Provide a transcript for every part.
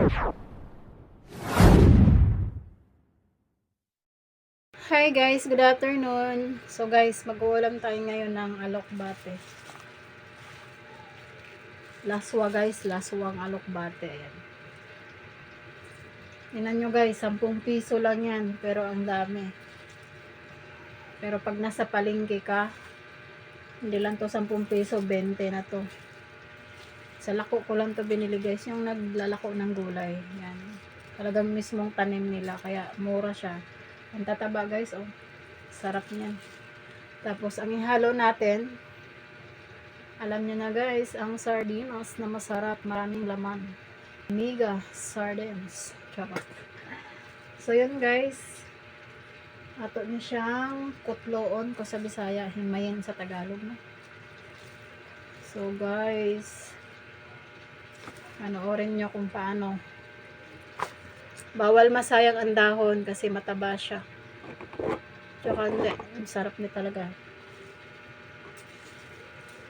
Hi guys, good afternoon. So guys, mag-uulam tayo ngayon ng alokbate. Laswa guys, laswang alokbate. Ayan. Tingnan nyo guys, 10 piso lang yan, pero ang dami. Pero pag nasa palengke ka, hindi lang to 10 piso, 20 na to. Sa lako ko lang to binili guys, yung naglalako ng gulay. Yan. Talagang mismong tanim nila, kaya mura siya. Ang tataba guys, oh. Sarap niyan. Tapos ang ihalo natin, alam niyo na guys, ang sardinas na masarap, maraming laman. Mega sardines. Charot. So yun guys, ato niyo siyang kutloon ko sa Bisaya, himayin sa Tagalog na. So guys, panoorin niyo kung paano. Bawal masayang ang dahon kasi mataba siya. Tsaka hindi, sarap niya talaga.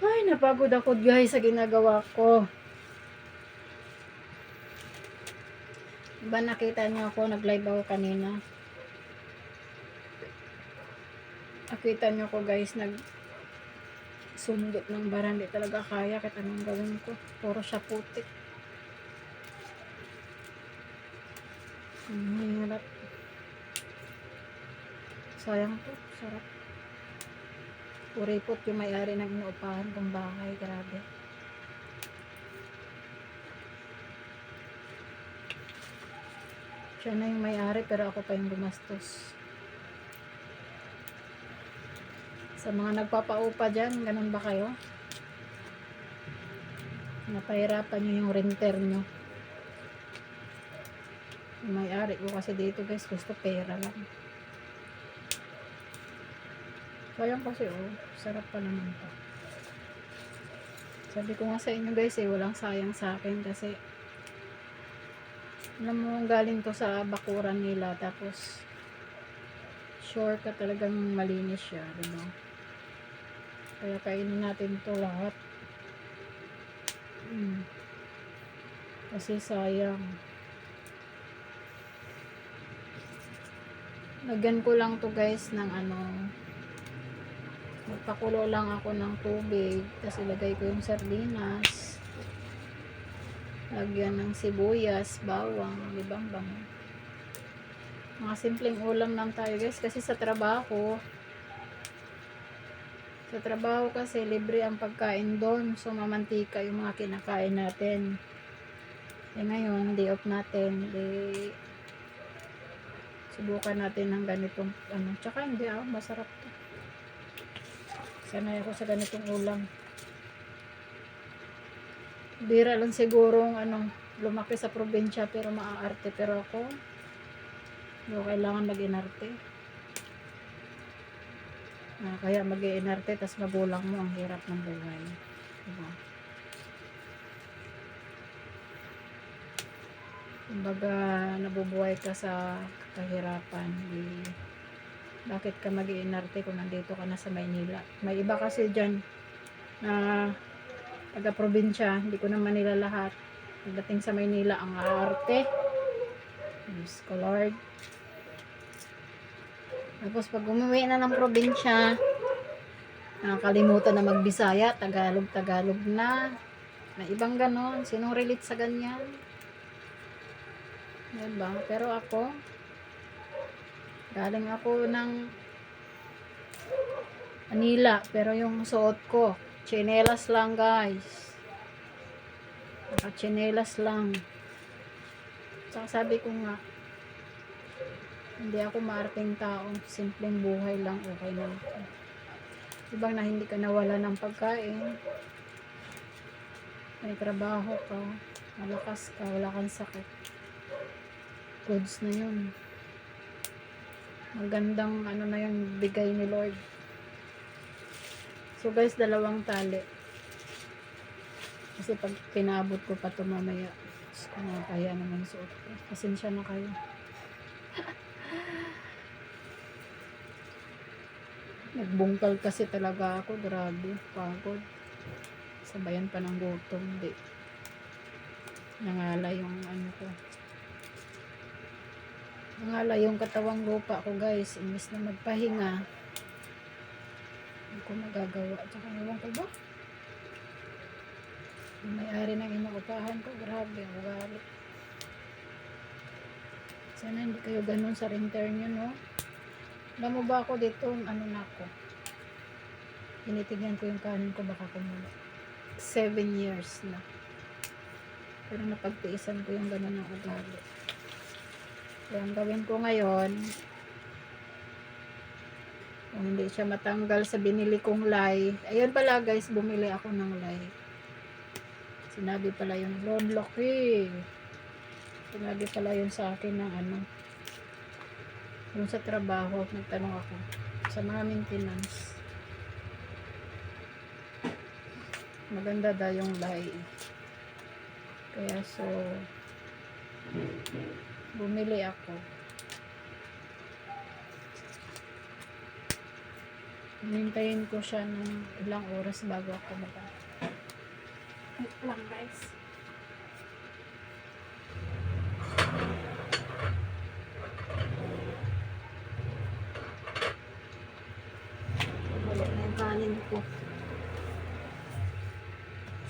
Ay, napagod ako guys sa ginagawa ko. Diba nakita niyo ako, nag-live ako kanina. Nakita niyo ko guys, sundot ng bara, hindi talaga kaya kahit anong gawin ko. Puro siya putik. Hirap. Sayang to, sarap. Puripot yung may-ari ng inuupahan kong bahay, grabe. Siya na yung may-ari pero ako pa yung gumastos. Sa mga nagpapaupa dyan, ganun ba kayo? Napahirapan nyo yung renter nyo. Yung may-ari ko kasi dito guys, gusto pera lang. Sayang kasi oh, sarap pa naman to. Sabi ko nga sa inyo guys walang sayang sa akin kasi alam mo, galing to sa bakuran nila, tapos sure ka talagang malinis siya, diba? Kaya kainin natin to lahat. Kasi sayang. Lagyan ko lang to guys ng magpakulo lang ako ng tubig, kasi lagay ko yung sardinas, lagyan ng sibuyas, bawang, libang-bang. Mga simpleng ulam lang tayo guys, kasi sa trabaho kasi libre ang pagkain doon, so mamantika yung mga kinakain natin. Ngayon day off natin, subukan natin ng ganitong tsaka hindi masarap to. Sanay ako sa ganitong ulam. Bira lang sigurong lumaki sa probinsya pero maaarte, pero ako kailangan mag-inarte. Kaya mag-inarte tas magulang mo, ang hirap ng buhay, diba? Kumbaga nabubuhay ka sa kahirapan, bakit ka mag-iinarte kung nandito ka na sa Maynila? May iba kasi dyan na taga-probinsya, hindi ko naman nila lahat. Pagdating sa Maynila, ang aarte. Diyos ko Lord. Tapos pag umuwi na ng probinsya, nakakalimutan na magbisaya, Tagalog na. May ibang ganon. Sinong relate sa ganyan? Diba? Pero ako, galing ako ng Manila, pero yung suot ko, tsinelas lang guys. Naka-tsinelas lang. Saka sabi ko nga, hindi ako maarting tao, simpleng buhay lang, okay na. Ibang na hindi ka nawala ng pagkain, may trabaho ka, malakas ka, wala kang sakit, goods na yun. Magandang na yun, bigay ni Lord. So guys, 2 tali. Kasi pag pinabot ko pa ito mamaya, kaya naman suot ko. Pasensya na kayo. Nagbungkal kasi talaga ako, grabe, pagod. Sabayan pa ng gutom, Nangala yung ano ko. Nangala yung katawang lupa ko guys. Imbis na magpahinga. Hindi ko magagawa. Tsaka ewan ko ba? Yung may-ari ng inuupahan ko. Grabe. Ang ugali. Sana hindi kayo ganun sa renter nyo, no? Alam mo ba ako dito, ano na ako? Tinitignan ko yung kanin ko, baka kumulo. 7 years na. Pero napagtiisan ko yung ganun ng ugali. Kaya ang gawin ko ngayon, kung hindi siya matanggal sa binili kong lye, ayun pala guys, bumili ako ng lye. Sinabi pala yung Lord Loki. Sinabi pala yun sa akin ng ano, yung sa trabaho, nagtanong ako sa mga maintenance. Maganda daw yung lye. Kaya so, bumili ako. Hintayin ko siya ng ilang oras bago ako mag- Wait lang guys. Wala na yung kanin ko.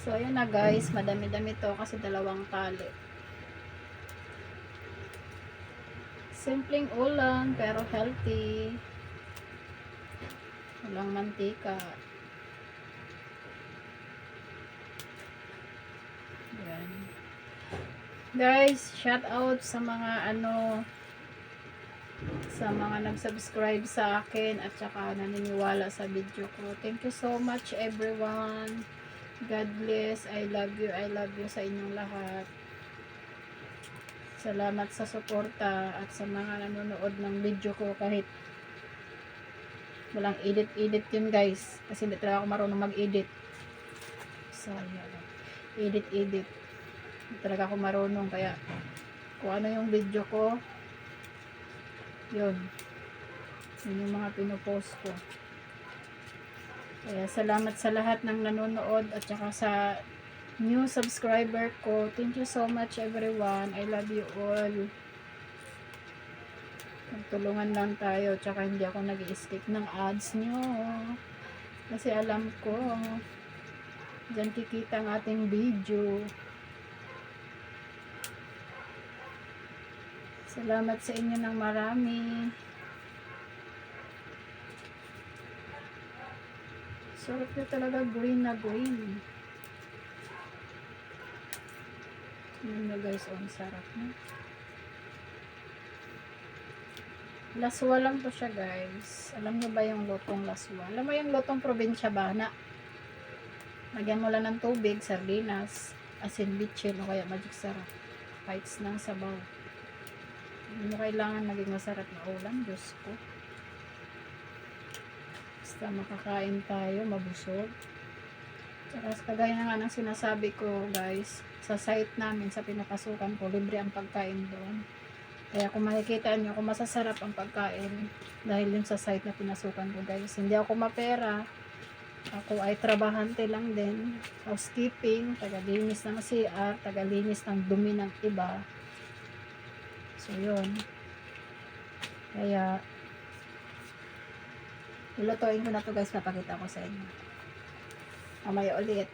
So, ayun na guys. Madami-dami to kasi dalawang tali. Simpleng ulam pero healthy. Walang mantika. Yan. Guys, shout out sa mga ano, sa mga nag-subscribe sa akin at saka naniniwala sa video ko. Thank you so much everyone. God bless. I love you sa inyong lahat. Salamat sa suporta at sa mga nanonood ng video ko kahit walang edit yun guys. Kasi hindi talaga ako marunong mag-edit. Sayang. Edit. Hindi talaga ako marunong kaya kung ano yung video ko, yun yung mga pinopost ko. Kaya salamat sa lahat ng nanonood at saka sa new subscriber ko. Thank you so much everyone. I love you all. Magtulungan lang tayo. Tsaka hindi ako nag-i-skip ng ads nyo. Kasi alam ko, dyan kikita ang ating video. Salamat sa inyo ng marami. Sarap na talaga, green na green. Yun na guys, ang sarap na. Laswa lang to siya guys. Alam nyo ba yung lutong laswa? Alam mo yung lutong probinsya ba na lagyan mo lang ng tubig, sardinas, asin, bitchin o kaya magic sarap. Bites ng sabaw. Hindi mo kailangan maging masarap na ulam. Diyos ko. Basta makakain tayo, mabusog. Saka kagaya na nga ng sinasabi ko guys, sa site namin, sa pinapasukan ko, libre ang pagkain doon. Kaya kung makikita nyo, kung masasarap ang pagkain, dahil yun sa site na pinasukan ko guys. Hindi ako mapera. Ako ay trabahante lang din. Housekeeping, tagalinis ng CR, tagalinis ng dumi ng iba. So yun. Kaya lulutuin ko na to guys, napakita ko sa inyo. Mamaya ulit.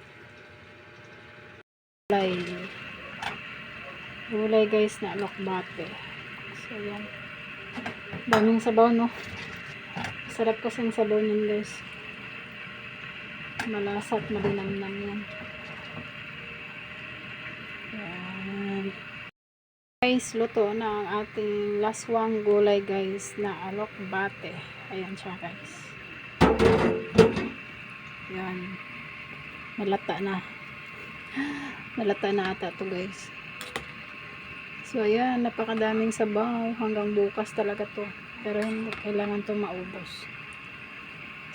Gulay guys na alokbate. So yan. Daming sabaw no. Sarap kasi ang sabaw niyan guys. Malasa at malinamnam yan. Yan. Guys, luto na ang ating laswang gulay guys na alokbate. Ayan siya guys. Yan. Nalata na. Nalata na ata to guys. So ayan, napakadaming sabaw. Hanggang bukas talaga to. Pero hindi kailangan to maubos.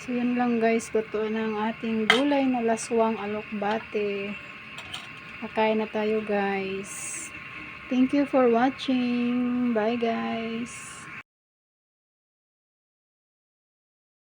So yun lang guys. Luto ng ating gulay na laswang alokbate. Kakain na tayo guys. Thank you for watching. Bye guys.